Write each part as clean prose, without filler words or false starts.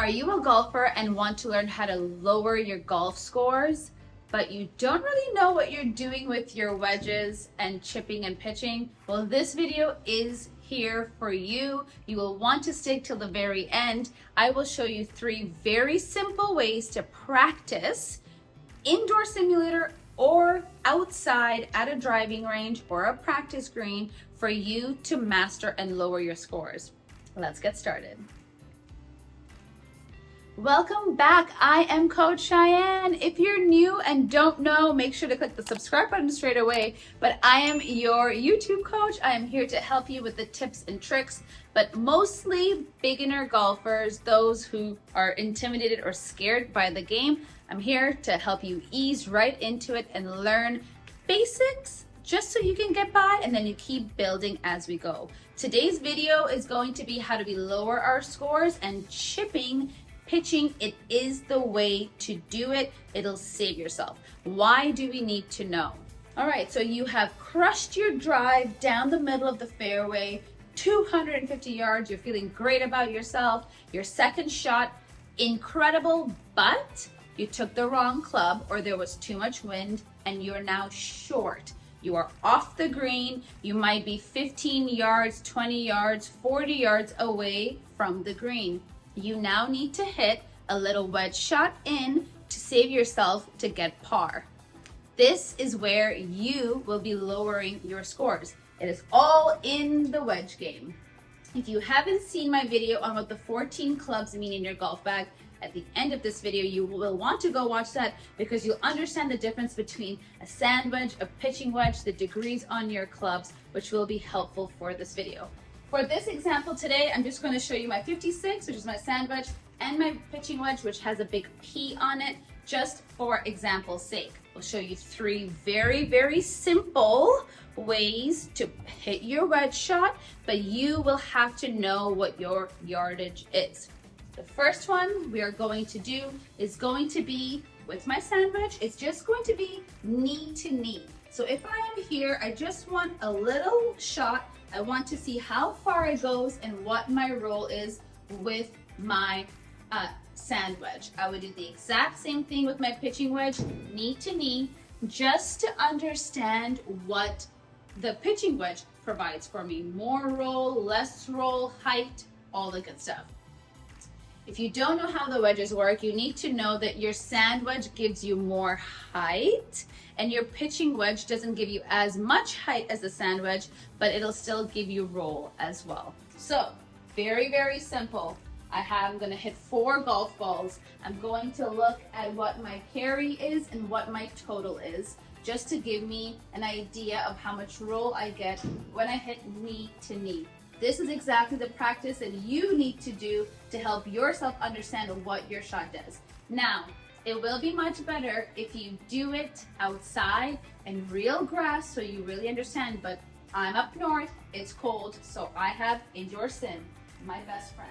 Are you a golfer and want to learn how to lower your golf scores, but you don't really know what you're doing with your wedges and chipping and pitching? Well, this video is here for you. You will want to stick till the very end. I will show you 3 very simple ways to practice indoor simulator or outside at a driving range or a practice green for you to master and lower your scores. Let's get started. Welcome back. I am Coach Shayain. If you're new and don't know, make sure to click the subscribe button straight away. But I am your YouTube coach. I am here to help you with the tips and tricks, but mostly beginner golfers, those who are intimidated or scared by the game. I'm here to help you ease right into it and learn basics just so you can get by, and then you keep building as we go. Today's video is going to be how do we lower our scores, and chipping, pitching, it is the way to do it. It'll save yourself. Why do we need to know? All right, so you have crushed your drive down the middle of the fairway, 250 yards. You're feeling great about yourself. Your second shot, incredible, but you took the wrong club or there was too much wind and you're now short. You are off the green. You might be 15 yards, 20 yards, 40 yards away from the green. You now need to hit a little wedge shot in to save yourself to get par. This is where you will be lowering your scores. It is all in the wedge game. If you haven't seen my video on what the 14 clubs mean in your golf bag, at the end of this video, you will want to go watch that because you'll understand the difference between a sand wedge, a pitching wedge, the degrees on your clubs, which will be helpful for this video. For this example today, I'm just going to show you my 56, which is my sand wedge, and my pitching wedge, which has a big P on it, just for example's sake. We'll show you 3 very, very simple ways to hit your wedge shot, but you will have to know what your yardage is. The first one we are going to do is going to be with my sand wedge. It's just going to be knee to knee. So if I am here, I just want a little shot. I want to see how far it goes and what my roll is with my sand wedge. I would do the exact same thing with my pitching wedge, knee to knee, just to understand what the pitching wedge provides for me. More roll, less roll, height, all the good stuff. If you don't know how the wedges work, you need to know that your sand wedge gives you more height and your pitching wedge doesn't give you as much height as the sand wedge, but it'll still give you roll as well. So very, very simple. I'm going to hit 4 golf balls. I'm going to look at what my carry is and what my total is, just to give me an idea of how much roll I get when I hit knee to knee. This is exactly the practice that you need to do to help yourself understand what your shot does. Now, it will be much better if you do it outside in real grass so you really understand, but I'm up north, it's cold, so I have indoor sim, my best friend.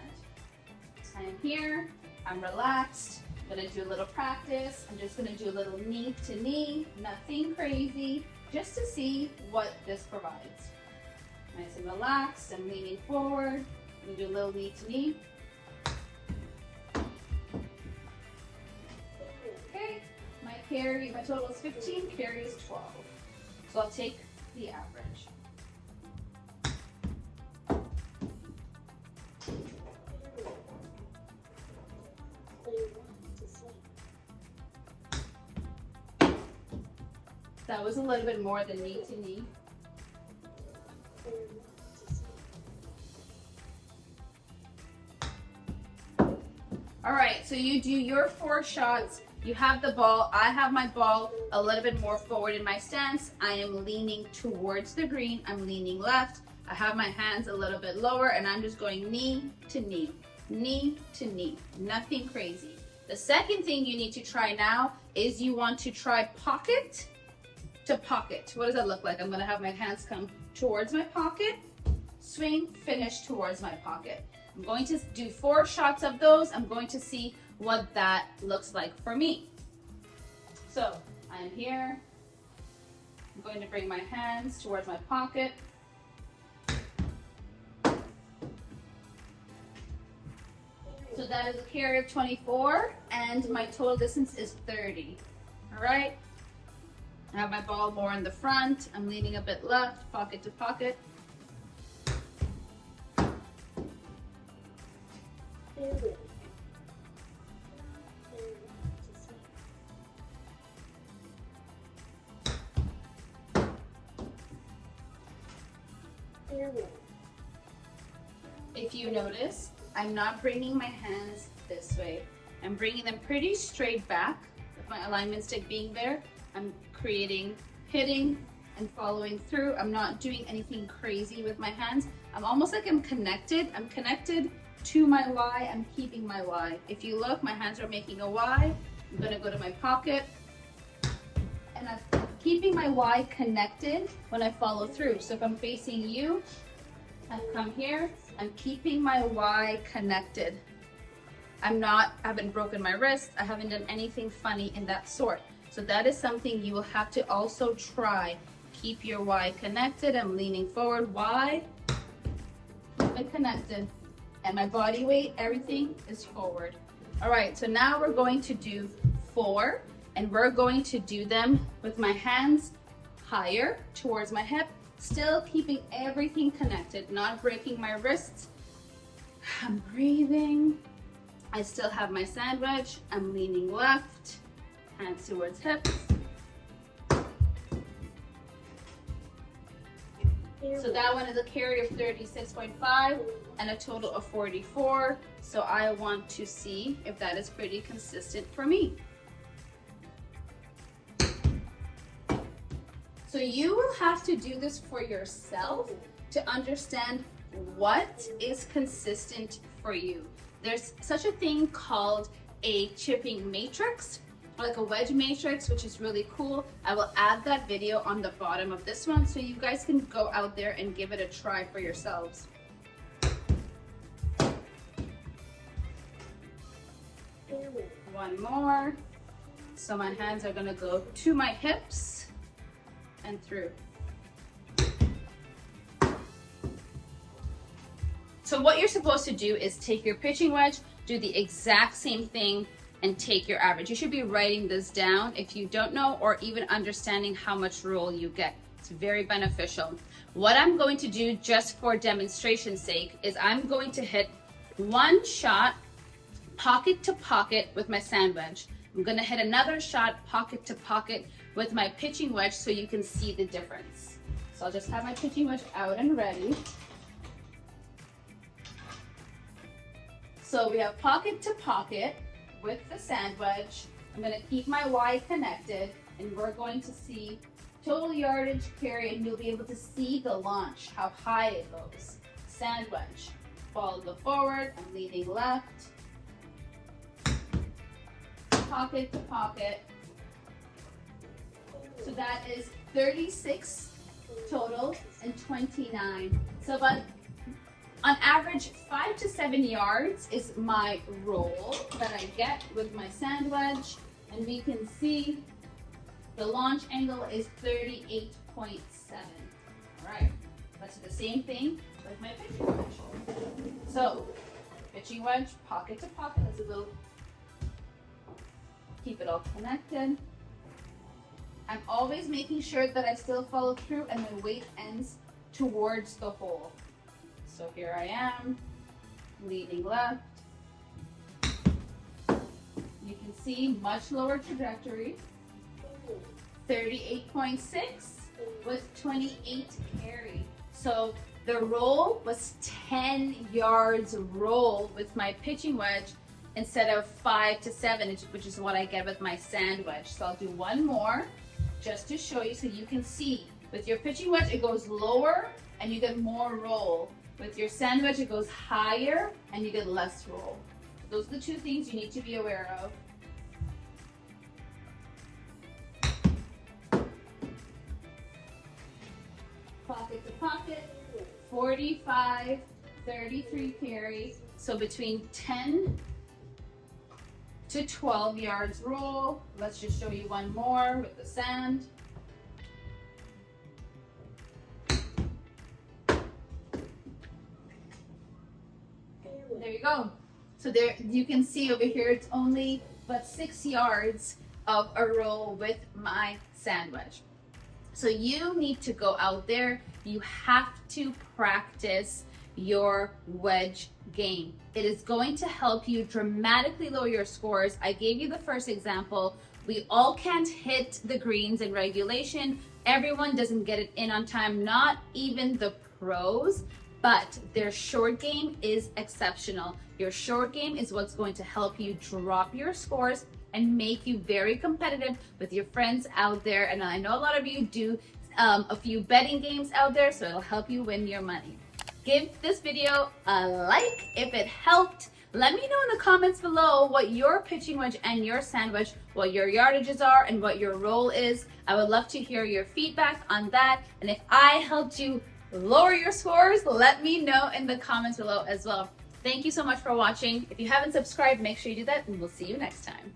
I am here, I'm relaxed, I'm gonna do a little practice. I'm just gonna do a little knee to knee, nothing crazy, just to see what this provides. Nice and relaxed, I'm leaning forward. I'm gonna do a little knee to knee. Okay, my total is 15, carry is 12. So I'll take the average. That was a little bit more than knee to knee. All right, so you do your 4 shots. You have the ball. I have my ball a little bit more forward in my stance. I am leaning towards the green. I'm leaning left. I have my hands a little bit lower and I'm just going knee to knee, knee to knee, nothing crazy. The second thing you need to try now is you want to try pocket to pocket. What does that look like? I'm gonna have my hands come towards my pocket, swing, finish towards my pocket. I'm going to do 4 shots of those. I'm going to see what that looks like for me. So I'm here. I'm going to bring my hands towards my pocket. So that is a carry of 24, and my total distance is 30. All right. I have my ball more in the front. I'm leaning a bit left, pocket to pocket. If you notice, I'm not bringing my hands this way. I'm bringing them pretty straight back. With my alignment stick being there, I'm creating, hitting, and following through. I'm not doing anything crazy with my hands. I'm almost like I'm connected. I'm connected to my Y. I'm keeping my Y. If you look, my hands are making a Y. I'm gonna go to my pocket, and I'm keeping my Y connected when I follow through. So if I'm facing you, I've come here, I'm keeping my Y connected. I haven't broken my wrist. I haven't done anything funny in that sort. So that is something you will have to also try. Keep your Y connected. I'm leaning forward, Y, keep it connected. And my body weight, everything is forward. All right, so now we're going to do 4, and we're going to do them with my hands higher towards my hip, still keeping everything connected, not breaking my wrists. I'm breathing. I still have my sand wedge. I'm leaning left, hands towards hips. So that one is a carry of 36.5 and a total of 44. So I want to see if that is pretty consistent for me. So you will have to do this for yourself to understand what is consistent for you. There's such a thing called a chipping matrix, like a wedge matrix, which is really cool. I will add that video on the bottom of this one so you guys can go out there and give it a try for yourselves. One more. So my hands are gonna go to my hips and through. So what you're supposed to do is take your pitching wedge, do the exact same thing, and take your average. You should be writing this down if you don't know, or even understanding how much roll you get. It's very beneficial. What I'm going to do just for demonstration's sake is I'm going to hit one shot pocket to pocket with my sand wedge. I'm gonna hit another shot pocket to pocket with my pitching wedge so you can see the difference. So I'll just have my pitching wedge out and ready. So we have pocket to pocket with the sand wedge. I'm gonna keep my Y connected, and we're going to see total yardage carry, and you'll be able to see the launch, how high it goes. Sand wedge, ball go forward, I'm leaning left. Pocket to pocket. So that is 36 total and 29. So about on average 5 to 7 yards is my roll that I get with my sand wedge, and we can see the launch angle is 38.7. All right, let's do the same thing with my pitching wedge. So pitching wedge, pocket to pocket. Let's do a little. Keep it all connected. I'm always making sure that I still follow through and my weight ends towards the hole. So here I am, leaning left. You can see much lower trajectory. 38.6 with 28 carry. So the roll was 10 yards roll with my pitching wedge, instead of 5 to 7, which is what I get with my sand wedge. So I'll do one more just to show you so you can see. With your pitching wedge, it goes lower and you get more roll. With your sand wedge, it goes higher and you get less roll. Those are the two things you need to be aware of. Pocket to pocket, 45, 33 carry. So between 10 to 12 yards roll. Let's just show you one more with the sand. There you go. So there, you can see over here, it's only but 6 yards of a roll with my sand wedge. So you need to go out there. You have to practice your wedge game. It is going to help you dramatically lower your scores. I gave you the first example. We all can't hit the greens in regulation. Everyone doesn't get it in on time, not even the pros, but their short game is exceptional. Your short game is what's going to help you drop your scores and make you very competitive with your friends out there. And I know a lot of you do a few betting games out there, so it'll help you win your money. Give this video a like if it helped. Let me know in the comments below what your pitching wedge and your sand wedge, what your yardages are and what your roll is. I would love to hear your feedback on that. And if I helped you lower your scores, let me know in the comments below as well. Thank you so much for watching. If you haven't subscribed, make sure you do that, and we'll see you next time.